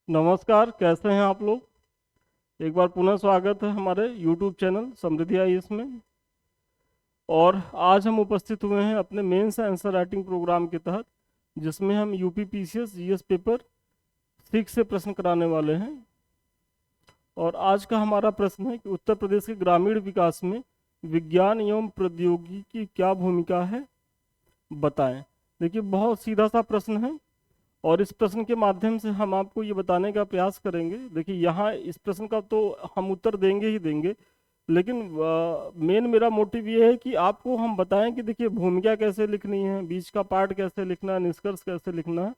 नमस्कार, कैसे हैं आप लोग। एक बार पुनः स्वागत है हमारे YouTube चैनल समृद्धि आईएएस में। और आज हम उपस्थित हुए हैं अपने मेंस आंसर राइटिंग प्रोग्राम के तहत, जिसमें हम यूपी पीसीएस जीएस पेपर 6 से प्रश्न कराने वाले हैं। और आज का हमारा प्रश्न है कि उत्तर प्रदेश के ग्रामीण विकास में विज्ञान एवं प्रौद्योगिकी की क्या भूमिका है, बताएं। देखिए, बहुत सीधा सा प्रश्न है और इस प्रश्न के माध्यम से हम आपको ये बताने का प्रयास करेंगे। देखिए, यहाँ इस प्रश्न का तो हम उत्तर देंगे ही देंगे, लेकिन मेन मेरा मोटिव ये है कि आपको हम बताएं कि देखिए भूमिका कैसे लिखनी है, बीच का पार्ट कैसे लिखना है, निष्कर्ष कैसे लिखना है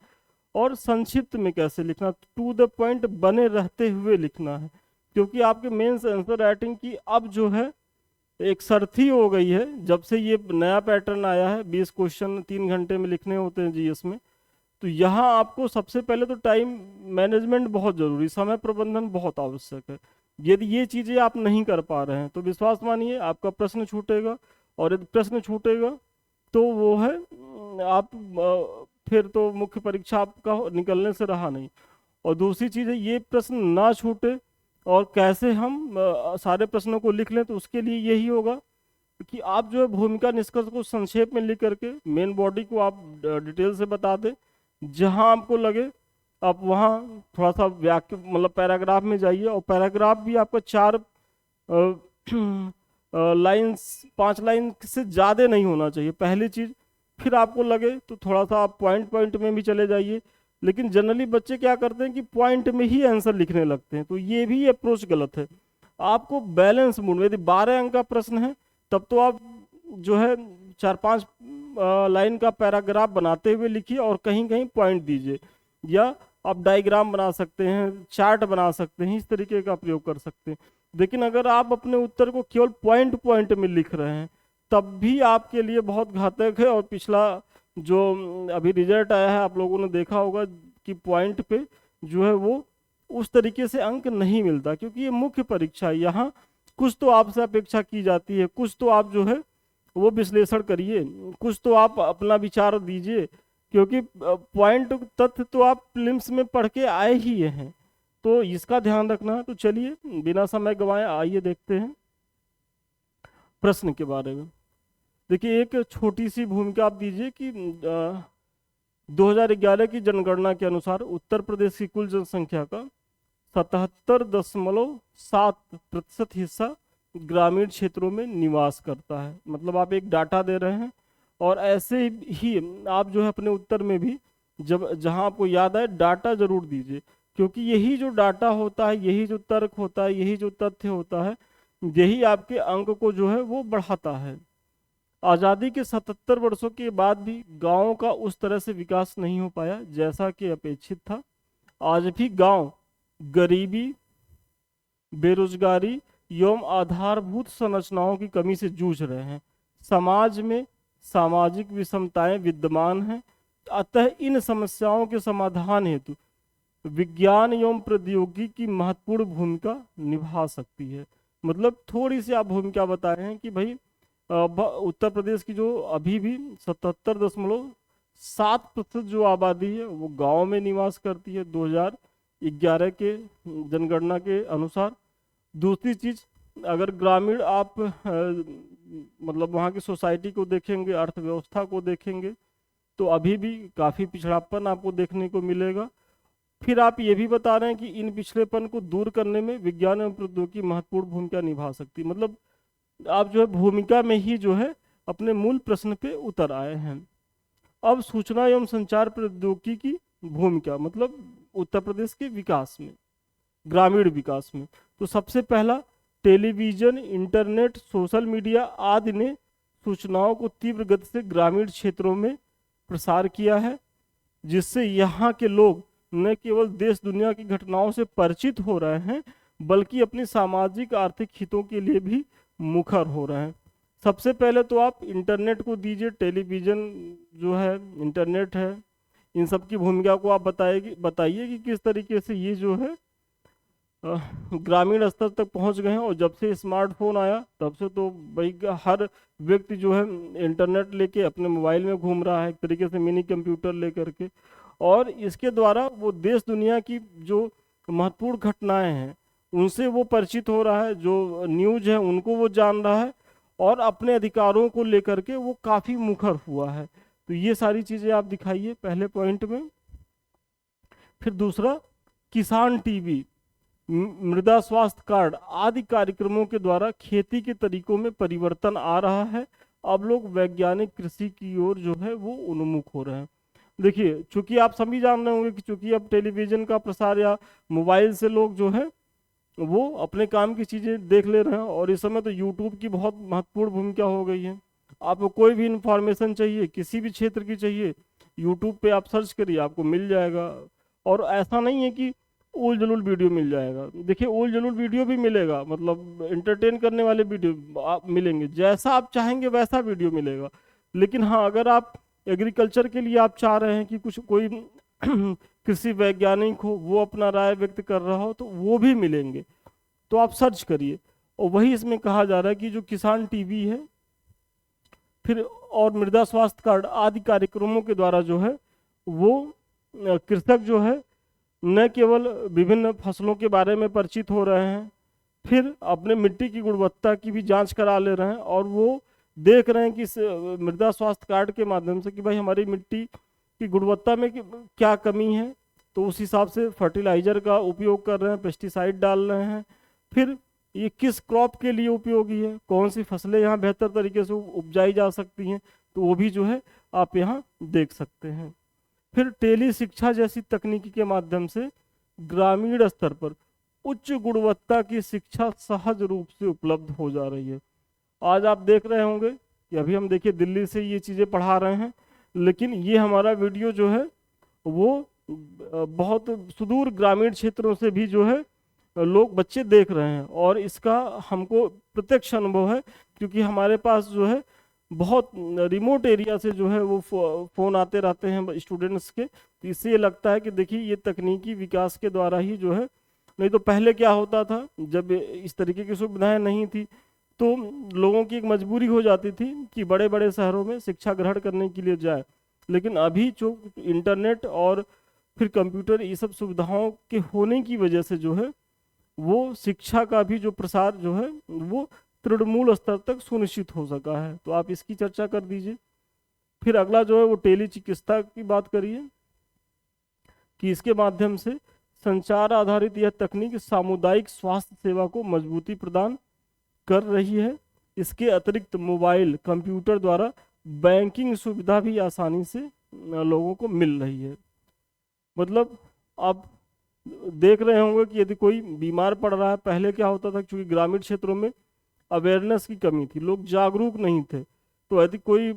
और संक्षिप्त में कैसे लिखना, टू द पॉइंट बने रहते हुए लिखना है। क्योंकि आपके मेंस आंसर राइटिंग की अब जो है एक शर्त हो गई है, जब से ये नया पैटर्न आया है, 20 क्वेश्चन 3 घंटे में लिखने होते हैं जीएस में। तो यहाँ आपको सबसे पहले तो टाइम मैनेजमेंट बहुत जरूरी, समय प्रबंधन बहुत आवश्यक है। यदि ये चीजें आप नहीं कर पा रहे हैं तो विश्वास मानिए आपका प्रश्न छूटेगा। और यदि प्रश्न छूटेगा तो वो है आप फिर तो मुख्य परीक्षा आपका निकलने से रहा नहीं। और दूसरी चीज है, ये प्रश्न ना छूटे और कैसे हम सारे प्रश्नों को लिख लें, तो उसके लिए यही होगा कि आप जो है भूमिका निष्कर्ष को संक्षेप में लिख करके मेन बॉडी को आप डिटेल से बता दें। जहां आपको लगे आप वहां थोड़ा सा वाक्य मतलब पैराग्राफ में जाइए, और पैराग्राफ भी आपका 4 लाइंस 5 लाइन से ज़्यादा नहीं होना चाहिए, पहली चीज़। फिर आपको लगे तो थोड़ा सा आप पॉइंट पॉइंट में भी चले जाइए। लेकिन जनरली बच्चे क्या करते हैं कि पॉइंट में ही आंसर लिखने लगते हैं, तो ये भी अप्रोच गलत है। आपको बैलेंस मूड में, यदि 12 अंक का प्रश्न है तब तो आप जो है 4-5 लाइन का पैराग्राफ बनाते हुए लिखिए और कहीं कहीं पॉइंट दीजिए, या आप डायग्राम बना सकते हैं, चार्ट बना सकते हैं, इस तरीके का प्रयोग कर सकते हैं। लेकिन अगर आप अपने उत्तर को केवल पॉइंट पॉइंट में लिख रहे हैं तब भी आपके लिए बहुत घातक है। और पिछला जो अभी रिजल्ट आया है आप लोगों ने देखा होगा कि पॉइंट पे जो है वो उस तरीके से अंक नहीं मिलता, क्योंकि ये मुख्य परीक्षा है। यहाँ कुछ तो आपसे अपेक्षा की जाती है, कुछ तो आप जो है वो विश्लेषण करिए, कुछ तो आप अपना विचार दीजिए। क्योंकि पॉइंट तथ्य तो आप प्रीलिम्स में पढ़ के आए ही हैं, तो इसका ध्यान रखना है। तो चलिए बिना समय गंवाए आइए देखते हैं प्रश्न के बारे में। देखिए, एक छोटी सी भूमिका आप दीजिए कि 2011 की जनगणना के अनुसार उत्तर प्रदेश की कुल जनसंख्या का 77.7% हिस्सा ग्रामीण क्षेत्रों में निवास करता है। मतलब आप एक डाटा दे रहे हैं, और ऐसे ही आप जो है अपने उत्तर में भी जब जहां आपको याद आए डाटा जरूर दीजिए। क्योंकि यही जो डाटा होता है, यही जो तर्क होता है, यही जो तथ्य होता है, यही आपके अंक को जो है वो बढ़ाता है। आज़ादी के 77 वर्षों के बाद भी गांवों का उस तरह से विकास नहीं हो पाया जैसा कि अपेक्षित था। आज भी गांव गरीबी, बेरोजगारी एवं आधारभूत संरचनाओं की कमी से जूझ रहे हैं। समाज में सामाजिक विषमताएं विद्यमान हैं। अतः इन समस्याओं के समाधान हेतु विज्ञान एवं प्रौद्योगिकी की महत्वपूर्ण भूमिका निभा सकती है। मतलब थोड़ी सी आप भूमिका बताए हैं कि भाई उत्तर प्रदेश की जो अभी भी 77.7% जो आबादी है वो गांव में निवास करती है 2011 के जनगणना के अनुसार। दूसरी चीज, अगर ग्रामीण आप मतलब वहाँ की सोसाइटी को देखेंगे, अर्थव्यवस्था को देखेंगे, तो अभी भी काफी पिछड़ापन आपको देखने को मिलेगा। फिर आप ये भी बता रहे हैं कि इन पिछड़ेपन को दूर करने में विज्ञान एवं प्रौद्योगिकी महत्वपूर्ण भूमिका निभा सकती है। मतलब आप जो है भूमिका में ही जो है अपने मूल प्रश्न पे उतर आए हैं। अब सूचना एवं संचार प्रौद्योगिकी की भूमिका, मतलब उत्तर प्रदेश के विकास में, ग्रामीण विकास में। तो सबसे पहला, टेलीविजन, इंटरनेट, सोशल मीडिया आदि ने सूचनाओं को तीव्र गति से ग्रामीण क्षेत्रों में प्रसार किया है, जिससे यहाँ के लोग न केवल देश दुनिया की घटनाओं से परिचित हो रहे हैं, बल्कि अपनी सामाजिक आर्थिक हितों के लिए भी मुखर हो रहे हैं। सबसे पहले तो आप इंटरनेट को दीजिए, टेलीविजन जो है, इंटरनेट है, इन सब की भूमिका को आप बताइए कि किस तरीके से ये जो है ग्रामीण स्तर तक पहुंच गए हैं। और जब से स्मार्टफोन आया तब से तो भाई हर व्यक्ति जो है इंटरनेट लेके अपने मोबाइल में घूम रहा है, एक तरीके से मिनी कंप्यूटर लेकर के। और इसके द्वारा वो देश दुनिया की जो महत्वपूर्ण घटनाएं हैं उनसे वो परिचित हो रहा है, जो न्यूज है उनको वो जान रहा है, और अपने अधिकारों को लेकर के वो काफ़ी मुखर हुआ है। तो ये सारी चीज़ें आप दिखाइए पहले पॉइंट में। फिर दूसरा, किसान टीवी, मृदा स्वास्थ्य कार्ड आदि कार्यक्रमों के द्वारा खेती के तरीकों में परिवर्तन आ रहा है। अब लोग वैज्ञानिक कृषि की ओर जो है वो उन्मुख हो रहे हैं। देखिए, चूंकि आप सभी जान रहे होंगे कि चूंकि अब टेलीविजन का प्रसार या मोबाइल से लोग जो है वो अपने काम की चीज़ें देख ले रहे हैं, और इस समय तो यूट्यूब की बहुत महत्वपूर्ण भूमिका हो गई है। आपको कोई भी इंफॉर्मेशन चाहिए, किसी भी क्षेत्र की चाहिए, यूट्यूब पे आप सर्च करिए आपको मिल जाएगा। और ऐसा नहीं है कि उल जलूल वीडियो मिल जाएगा। देखिए, उल जलूल वीडियो भी मिलेगा, मतलब एंटरटेन करने वाले वीडियो आप मिलेंगे, जैसा आप चाहेंगे वैसा वीडियो मिलेगा। लेकिन हाँ, अगर आप एग्रीकल्चर के लिए आप चाह रहे हैं कि कुछ कोई कृषि वैज्ञानिक हो, वो अपना राय व्यक्त कर रहा हो, तो वो भी मिलेंगे। तो आप सर्च करिए। और वही इसमें कहा जा रहा है कि जो किसान टीवी है, फिर और मृदा स्वास्थ्य कार्ड आदि कार्यक्रमों के द्वारा जो है वो कृषक जो है न केवल विभिन्न फसलों के बारे में परिचित हो रहे हैं, फिर अपने मिट्टी की गुणवत्ता की भी जांच करा ले रहे हैं, और वो देख रहे हैं कि इस मृदा स्वास्थ्य कार्ड के माध्यम से कि भाई हमारी मिट्टी की गुणवत्ता में क्या कमी है, तो उस हिसाब से फर्टिलाइजर का उपयोग कर रहे हैं, पेस्टिसाइड डाल रहे हैं। फिर ये किस क्रॉप के लिए उपयोगी है, कौन सी फसलें यहाँ बेहतर तरीके से उपजाई जा सकती हैं, तो वो भी जो है आप यहाँ देख सकते हैं। फिर टेली शिक्षा जैसी तकनीकी के माध्यम से ग्रामीण स्तर पर उच्च गुणवत्ता की शिक्षा सहज रूप से उपलब्ध हो जा रही है। आज आप देख रहे होंगे कि अभी हम देखिए दिल्ली से ये चीज़ें पढ़ा रहे हैं, लेकिन ये हमारा वीडियो जो है वो बहुत सुदूर ग्रामीण क्षेत्रों से भी जो है लोग बच्चे देख रहे हैं, और इसका हमको प्रत्यक्ष अनुभव है, क्योंकि हमारे पास जो है बहुत रिमोट एरिया से जो है वो फ़ोन आते रहते हैं स्टूडेंट्स के। तो इससे ये लगता है कि देखिए ये तकनीकी विकास के द्वारा ही जो है, नहीं तो पहले क्या होता था, जब इस तरीके की सुविधाएं नहीं थी तो लोगों की एक मजबूरी हो जाती थी कि बड़े बड़े शहरों में शिक्षा ग्रहण करने के लिए जाए। लेकिन अभी जो इंटरनेट और फिर कंप्यूटर, ये सब सुविधाओं के होने की वजह से जो है वो शिक्षा का भी जो प्रसार जो है वो तृणमूल स्तर तक सुनिश्चित हो सका है। तो आप इसकी चर्चा कर दीजिए। फिर अगला जो है वो टेली चिकित्सा की बात करिए कि इसके माध्यम से संचार आधारित यह तकनीक सामुदायिक स्वास्थ्य सेवा को मजबूती प्रदान कर रही है। इसके अतिरिक्त मोबाइल कंप्यूटर द्वारा बैंकिंग सुविधा भी आसानी से लोगों को मिल रही है। मतलब आप देख रहे होंगे कि यदि कोई बीमार पड़ रहा है, पहले क्या होता था, क्योंकि ग्रामीण क्षेत्रों में अवेयरनेस की कमी थी, लोग जागरूक नहीं थे, तो यदि कोई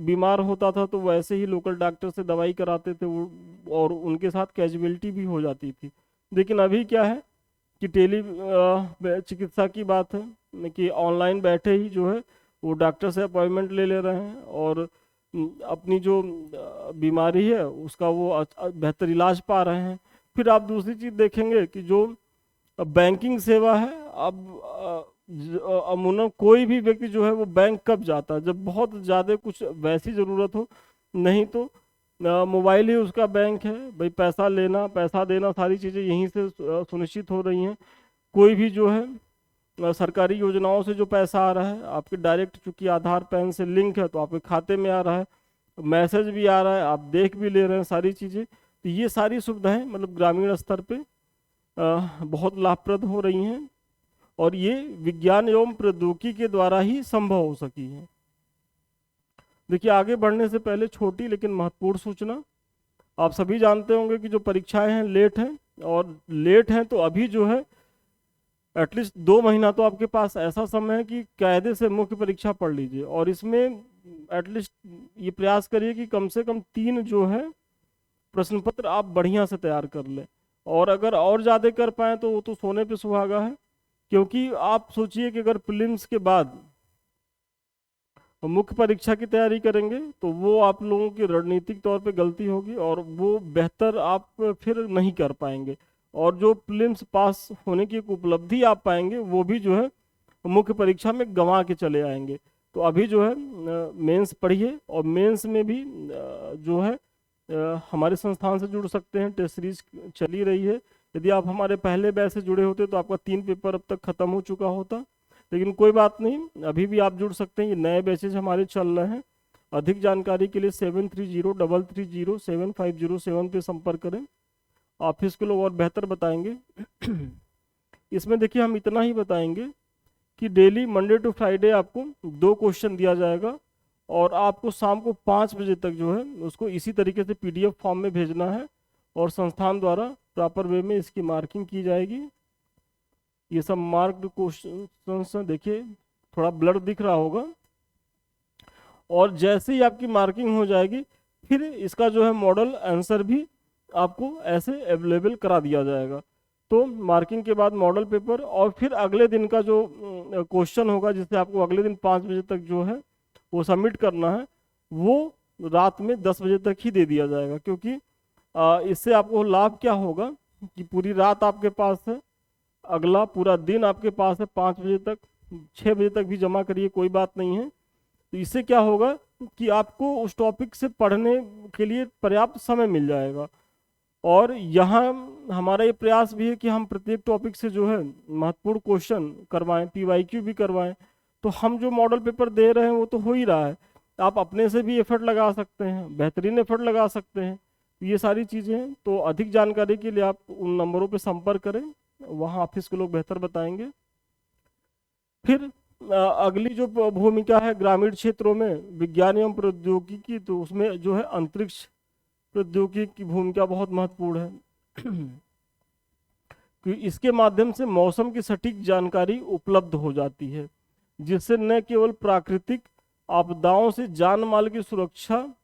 बीमार होता था तो वैसे ही लोकल डॉक्टर से दवाई कराते थे वो, और उनके साथ कैजुअलिटी भी हो जाती थी। लेकिन अभी क्या है कि टेली चिकित्सा की बात है कि ऑनलाइन बैठे ही जो है वो डॉक्टर से अपॉइंटमेंट ले ले रहे हैं, और अपनी जो बीमारी है उसका वो बेहतर इलाज पा रहे हैं। फिर आप दूसरी चीज़ देखेंगे कि जो बैंकिंग सेवा है, अब अमूमन कोई भी व्यक्ति जो है वो बैंक कब जाता है, जब बहुत ज़्यादा कुछ वैसी ज़रूरत हो, नहीं तो मोबाइल ही उसका बैंक है। भाई पैसा लेना पैसा देना सारी चीज़ें यहीं से सुनिश्चित हो रही हैं। कोई भी जो है सरकारी योजनाओं से जो पैसा आ रहा है आपके डायरेक्ट, चूंकि आधार पैन से लिंक है तो आपके खाते में आ रहा है, मैसेज भी आ रहा है, आप देख भी ले रहे हैं सारी चीज़ें। तो ये सारी सुविधाएं मतलब ग्रामीण स्तर पे बहुत लाभप्रद हो रही हैं, और ये विज्ञान एवं प्रौद्योगिकी के द्वारा ही संभव हो सकी है। देखिए, आगे बढ़ने से पहले छोटी लेकिन महत्वपूर्ण सूचना। आप सभी जानते होंगे कि जो परीक्षाएं हैं लेट हैं, और लेट हैं तो अभी जो है एटलीस्ट 2 महीना तो आपके पास ऐसा समय है कि कायदे से मुख्य परीक्षा पढ़ लीजिए, और इसमें एटलीस्ट ये प्रयास करिए कि कम से कम 3 जो है प्रश्न पत्र आप बढ़िया से तैयार कर लें। और अगर और ज़्यादा कर पाएँ तो वो तो सोने पे सुहागा है, क्योंकि आप सोचिए कि अगर प्रीलिम्स के बाद मुख्य परीक्षा की तैयारी करेंगे तो वो आप लोगों की रणनीतिक तौर पे गलती होगी, और वो बेहतर आप फिर नहीं कर पाएंगे। और जो प्रीलिम्स पास होने की एक उपलब्धि आप पाएंगे वो भी जो है मुख्य परीक्षा में गंवा के चले आएंगे। तो अभी जो है मेंस पढ़िए, और मेंस में भी जो है हमारे संस्थान से जुड़ सकते हैं। टेस्ट सीरीज चल ही रही है। यदि आप हमारे पहले बैच से जुड़े होते तो आपका 3 पेपर अब तक खत्म हो चुका होता, लेकिन कोई बात नहीं, अभी भी आप जुड़ सकते हैं। ये नए बैचेज हमारे चल रहे हैं। अधिक जानकारी के लिए 7303375007 पे संपर्क करें। ऑफिस के लोग और बेहतर बताएंगे। इसमें देखिए हम इतना ही बताएंगे कि डेली मंडे टू फ्राइडे आपको 2 क्वेश्चन दिया जाएगा, और आपको शाम को 5 बजे तक जो है उसको इसी तरीके से PDF फॉर्म में भेजना है, और संस्थान द्वारा प्रॉपर वे में इसकी मार्किंग की जाएगी। ये सब मार्क्ड क्वेश्चन देखिए, थोड़ा ब्लर दिख रहा होगा। और जैसे ही आपकी मार्किंग हो जाएगी, फिर इसका जो है मॉडल आंसर भी आपको ऐसे अवेलेबल करा दिया जाएगा। तो मार्किंग के बाद मॉडल पेपर, और फिर अगले दिन का जो क्वेश्चन होगा, जिसे आपको अगले दिन 5 बजे तक जो है वो सबमिट करना है, वो रात में 10 बजे तक ही दे दिया जाएगा। क्योंकि इससे आपको लाभ क्या होगा कि पूरी रात आपके पास है, अगला पूरा दिन आपके पास है, 5 बजे तक, 6 बजे तक भी जमा करिए, कोई बात नहीं है। तो इससे क्या होगा कि आपको उस टॉपिक से पढ़ने के लिए पर्याप्त समय मिल जाएगा। और यहाँ हमारा ये प्रयास भी है कि हम प्रत्येक टॉपिक से जो है महत्वपूर्ण क्वेश्चन करवाएं, PYQ भी करवाएं। तो हम जो मॉडल पेपर दे रहे हैं वो तो हो ही रहा है, आप अपने से भी एफर्ट लगा सकते हैं, बेहतरीन एफर्ट लगा सकते हैं। ये सारी चीज़ें हैं। तो अधिक जानकारी के लिए आप उन नंबरों पर संपर्क करें, वहाँ ऑफिस के लोग बेहतर बताएंगे। फिर अगली जो भूमिका है ग्रामीण क्षेत्रों में विज्ञान एवं प्रौद्योगिकी, तो उसमें जो है अंतरिक्ष प्रौद्योगिकी की भूमिका बहुत महत्वपूर्ण है। कि इसके माध्यम से मौसम की सटीक जानकारी उपलब्ध हो जाती है, जिससे न केवल प्राकृतिक आपदाओं से जान माल की सुरक्षा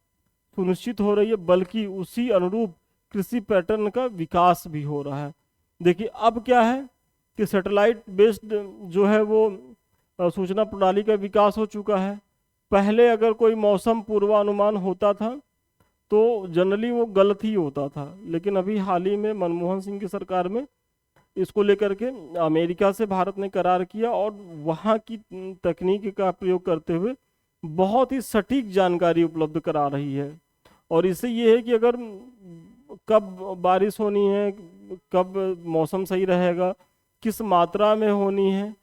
सुनिश्चित हो रही है, बल्कि उसी अनुरूप कृषि पैटर्न का विकास भी हो रहा है। देखिए अब क्या है कि सैटेलाइट बेस्ड जो है वो सूचना प्रणाली का विकास हो चुका है। पहले अगर कोई मौसम पूर्वानुमान होता था तो जनरली वो गलत ही होता था, लेकिन अभी हाल ही में मनमोहन सिंह की सरकार में इसको लेकर के अमेरिका से भारत ने करार किया, और वहाँ की तकनीक का प्रयोग करते हुए बहुत ही सटीक जानकारी उपलब्ध करा रही है। और इससे ये है कि अगर कब बारिश होनी है, कब मौसम सही रहेगा, किस मात्रा में होनी है,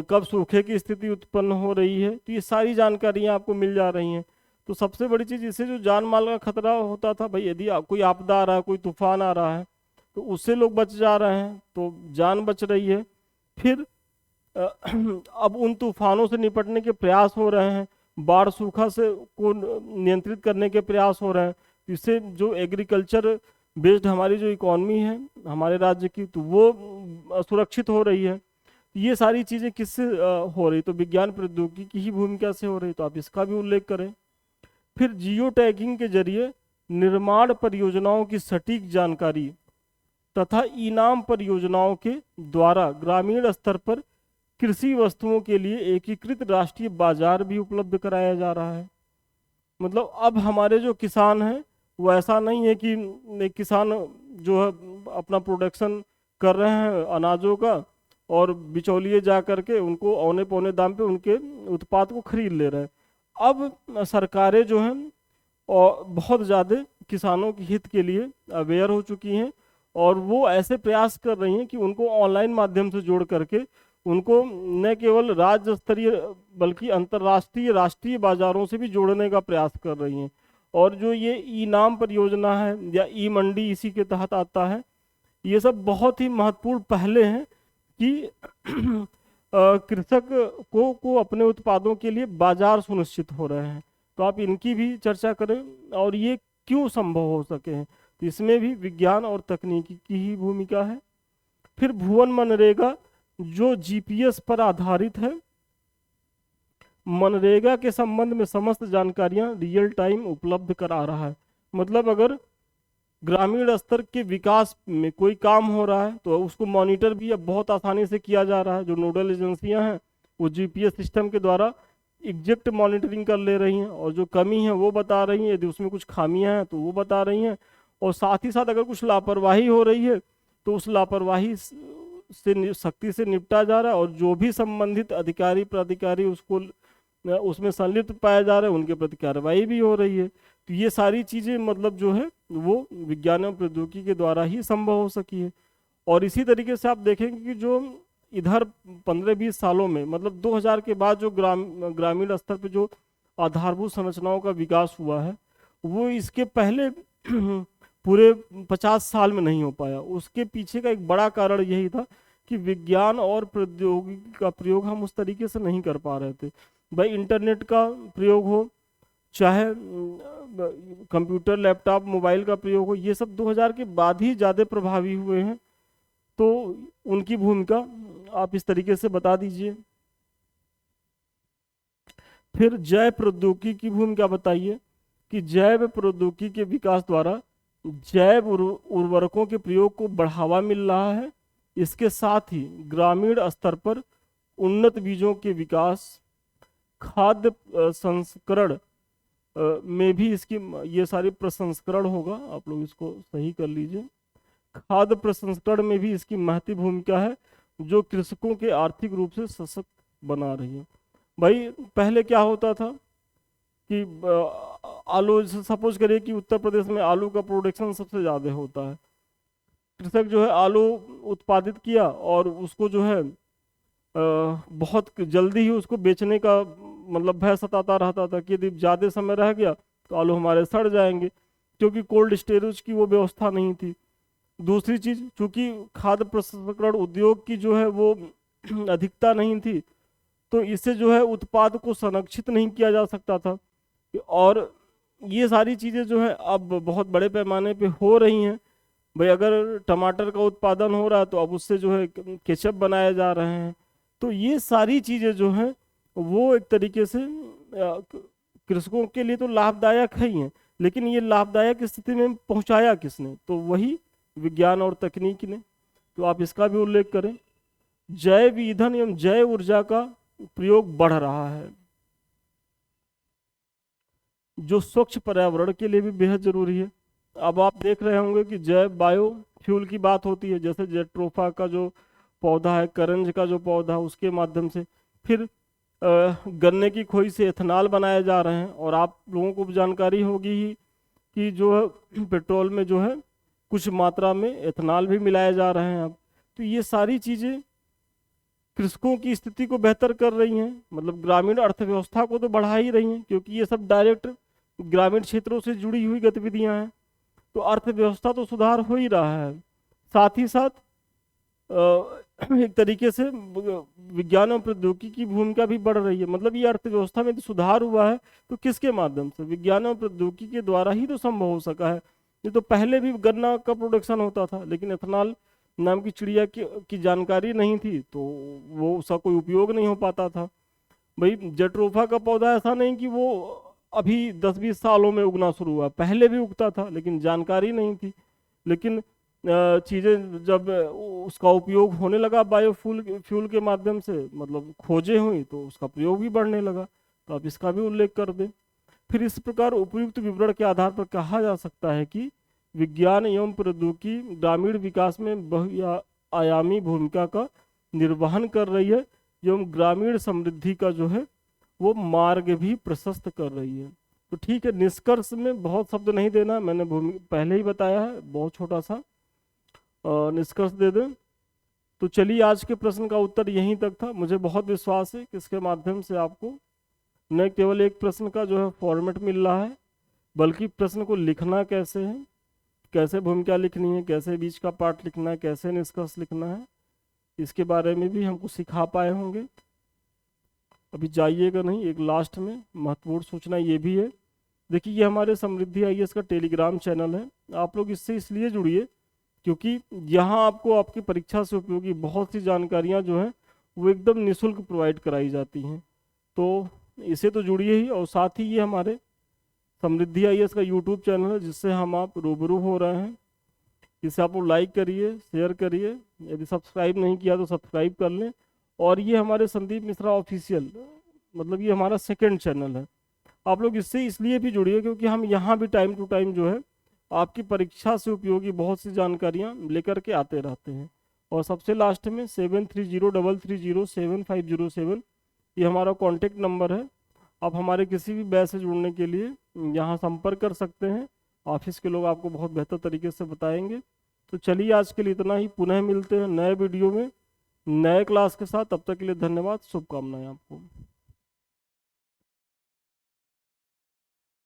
कब सूखे की स्थिति उत्पन्न हो रही है, तो ये सारी जानकारियाँ आपको मिल जा रही हैं। तो सबसे बड़ी चीज़, इससे जो जान माल का खतरा होता था, भाई यदि कोई आपदा आ रहा है, कोई तूफान आ रहा है, तो उससे लोग बच जा रहे हैं, तो जान बच रही है। फिर अब उन तूफानों से निपटने के प्रयास हो रहे हैं, बाढ़ सूखा से को नियंत्रित करने के प्रयास हो रहे हैं। इससे जो एग्रीकल्चर बेस्ड हमारी जो इकॉनमी है हमारे राज्य की, तो वो सुरक्षित हो रही है। ये सारी चीज़ें किससे हो रही, तो विज्ञान प्रौद्योगिकी की ही भूमिका से हो रही, तो आप इसका भी उल्लेख करें। फिर जियो टैगिंग के जरिए निर्माण परियोजनाओं की सटीक जानकारी तथा इनाम परियोजनाओं के द्वारा ग्रामीण स्तर पर कृषि वस्तुओं के लिए एकीकृत राष्ट्रीय बाजार भी उपलब्ध कराया जा रहा है। मतलब अब हमारे जो किसान हैं वो ऐसा नहीं है कि एक किसान जो है अपना प्रोडक्शन कर रहे हैं अनाजों का, और बिचौलिए जा करके उनको औने पौने दाम पे उनके उत्पाद को खरीद ले रहे हैं। अब सरकारें जो हैं और बहुत ज़्यादा किसानों के हित के लिए अवेयर हो चुकी हैं, और वो ऐसे प्रयास कर रही हैं कि उनको ऑनलाइन माध्यम से जोड़ करके उनको न केवल राज्य स्तरीय बल्कि अंतर्राष्ट्रीय राष्ट्रीय बाजारों से भी जोड़ने का प्रयास कर रही हैं। और जो ये ई नाम परियोजना है या ई मंडी इसी के तहत आता है, ये सब बहुत ही महत्वपूर्ण पहले हैं कि कृषक को अपने उत्पादों के लिए बाजार सुनिश्चित हो रहे हैं। तो आप इनकी भी चर्चा करें और ये क्यों संभव हो सके हैं, तो इसमें भी विज्ञान और तकनीकी की ही भूमिका है। फिर भुवन मनरेगा जो GPS पर आधारित है, मनरेगा के संबंध में समस्त जानकारियां रियल टाइम उपलब्ध करा रहा है। मतलब अगर ग्रामीण स्तर के विकास में कोई काम हो रहा है तो उसको मॉनिटर भी अब बहुत आसानी से किया जा रहा है। जो नोडल एजेंसियां हैं वो GPS सिस्टम के द्वारा एग्जैक्ट मॉनिटरिंग कर ले रही हैं, और जो कमी है वो बता रही हैं, यदि उसमें कुछ खामियां हैं तो वो बता रही हैं। और साथ ही साथ अगर कुछ लापरवाही हो रही है तो उस लापरवाही से सख्ती से निपटा जा रहा है, और जो भी संबंधित अधिकारी प्राधिकारी उसको उसमें संलिप्त पाया जा रहा है उनके प्रति कार्रवाई भी हो रही है। तो ये सारी चीज़ें मतलब जो है वो विज्ञान एवं प्रौद्योगिकी के द्वारा ही संभव हो सकी है। और इसी तरीके से आप देखेंगे कि जो इधर 15-20 सालों में मतलब 2000 के बाद जो ग्रामीण स्तर पे जो आधारभूत संरचनाओं का विकास हुआ है वो इसके पहले पूरे 50 साल में नहीं हो पाया। उसके पीछे का एक बड़ा कारण यही था कि विज्ञान और प्रौद्योगिकी का प्रयोग हम उस तरीके से नहीं कर पा रहे थे। भाई इंटरनेट का प्रयोग हो, चाहे कंप्यूटर लैपटॉप मोबाइल का प्रयोग हो, ये सब 2000 के बाद ही ज़्यादा प्रभावी हुए हैं। तो उनकी भूमिका आप इस तरीके से बता दीजिए। फिर जैव प्रौद्योगिकी की भूमिका बताइए कि जैव प्रौद्योगिकी के विकास द्वारा जैव उर्वरकों के प्रयोग को बढ़ावा मिल रहा है। इसके साथ ही ग्रामीण स्तर पर उन्नत बीजों के विकास, खाद्य संस्करण में भी इसकी ये सारी प्रसंस्करण होगा, आप लोग इसको सही कर लीजिए। खाद्य प्रसंस्करण में भी इसकी महती भूमिका है जो कृषकों के आर्थिक रूप से सशक्त बना रही है। भाई पहले क्या होता था कि आलू, सपोज करिए कि उत्तर प्रदेश में आलू का प्रोडक्शन सबसे ज़्यादा होता है। कृषक जो है आलू उत्पादित किया और उसको जो है बहुत जल्दी ही उसको बेचने का मतलब भय सताता रहता था कि यदि ज़्यादा समय रह गया तो आलू हमारे सड़ जाएंगे, क्योंकि कोल्ड स्टोरेज की वो व्यवस्था नहीं थी। दूसरी चीज़, चूँकि खाद्य प्रसंस्करण उद्योग की जो है वो अधिकता नहीं थी, तो इससे जो है उत्पाद को संरक्षित नहीं किया जा सकता था। और ये सारी चीज़ें जो है अब बहुत बड़े पैमाने पे हो रही हैं। भाई अगर टमाटर का उत्पादन हो रहा है तो अब उससे जो है केचप बनाए जा रहे हैं। तो ये सारी चीज़ें जो हैं वो एक तरीके से कृषकों के लिए तो लाभदायक है ही हैं, लेकिन ये लाभदायक स्थिति में पहुंचाया किसने? तो वही विज्ञान और तकनीक ने। तो आप इसका भी उल्लेख करें। जैव ईंधन एवं जैव ऊर्जा का प्रयोग बढ़ रहा है, जो स्वच्छ पर्यावरण के लिए भी बेहद जरूरी है। अब आप देख रहे होंगे कि जैव बायो फ्यूल की बात होती है, जैसे जेट्रोफा का जो पौधा है, करंज का जो पौधा है, उसके माध्यम से। फिर गन्ने की खोई से एथेनॉल बनाए जा रहे हैं। और आप लोगों को जानकारी होगी ही कि जो है पेट्रोल में जो है कुछ मात्रा में एथेनॉल भी मिलाए जा रहे हैं अब। तो ये सारी चीज़ें कृषकों की स्थिति को बेहतर कर रही हैं, मतलब ग्रामीण अर्थव्यवस्था को तो बढ़ा ही रही हैं, क्योंकि ये सब डायरेक्ट ग्रामीण क्षेत्रों से जुड़ी हुई गतिविधियां हैं। तो अर्थव्यवस्था तो सुधार हो ही रहा है, साथ ही साथ एक तरीके से विज्ञान और प्रौद्योगिकी की भूमिका भी बढ़ रही है। मतलब ये अर्थव्यवस्था में सुधार हुआ है तो किसके माध्यम से? विज्ञान और प्रौद्योगिकी के द्वारा ही तो संभव हो सका है। ये तो पहले भी गन्ना का प्रोडक्शन होता था, लेकिन एथेनॉल नाम की चिड़िया की जानकारी नहीं थी, तो वो उसका कोई उपयोग नहीं हो पाता था। भाई जेट्रोफा का पौधा ऐसा नहीं कि वो अभी 10-20 सालों में उगना शुरू हुआ, पहले भी उगता था, लेकिन जानकारी नहीं थी। लेकिन चीज़ें जब उसका उपयोग होने लगा फ्यूल के माध्यम से, मतलब खोजें हुई, तो उसका प्रयोग भी बढ़ने लगा। तो आप इसका भी उल्लेख कर दें। फिर इस प्रकार उपयुक्त विवरण के आधार पर कहा जा सकता है कि विज्ञान एवं प्रौद्योगिकी ग्रामीण विकास में बहुआयामी भूमिका का निर्वहन कर रही है, एवं ग्रामीण समृद्धि का जो है वो मार्ग भी प्रशस्त कर रही है। तो ठीक है, निष्कर्ष में बहुत शब्द नहीं देना, मैंने पहले ही बताया है, बहुत छोटा सा निष्कर्ष दे दें। तो चलिए, आज के प्रश्न का उत्तर यहीं तक था। मुझे बहुत विश्वास है कि इसके माध्यम से आपको न केवल एक प्रश्न का जो है फॉर्मेट मिल रहा है, बल्कि प्रश्न को लिखना कैसे है, कैसे भूमिका लिखनी है, कैसे बीच का पार्ट लिखना है, कैसे निष्कर्ष लिखना है, इसके बारे में भी हमको सिखा पाए होंगे। अभी जाइएगा नहीं, एक लास्ट में महत्वपूर्ण सूचना ये भी है। देखिए, ये हमारे समृद्धि आईएएस का टेलीग्राम चैनल है। आप लोग इससे इसलिए जुड़िए क्योंकि यहाँ आपको आपकी परीक्षा से उपयोगी बहुत सी जानकारियाँ जो हैं वो एकदम निःशुल्क प्रोवाइड कराई जाती हैं। तो इसे तो जुड़िए ही, और साथ ही ये हमारे समृद्धि आईएएस का यूट्यूब चैनल है जिससे हम आप रूबरू हो रहे हैं। इसे आप लोग लाइक करिए, शेयर करिए, यदि सब्सक्राइब नहीं किया तो सब्सक्राइब कर लें। और ये हमारे संदीप मिश्रा ऑफिशियल, मतलब ये हमारा सेकंड चैनल है। आप लोग इससे इसलिए भी जुड़िए क्योंकि हम यहाँ भी टाइम टू टाइम जो है आपकी परीक्षा से उपयोगी बहुत सी जानकारियाँ लेकर के आते रहते हैं। और सबसे लास्ट में 7303307507, ये हमारा कॉन्टेक्ट नंबर है। आप हमारे किसी भी बैच से जुड़ने के लिए यहाँ संपर्क कर सकते हैं। ऑफिस के लोग आपको बहुत बेहतर तरीके से बताएंगे। तो चलिए आज के लिए इतना ही, पुनः मिलते हैं नए वीडियो में नए क्लास के साथ। तब तक के लिए धन्यवाद, शुभकामनाएं आपको।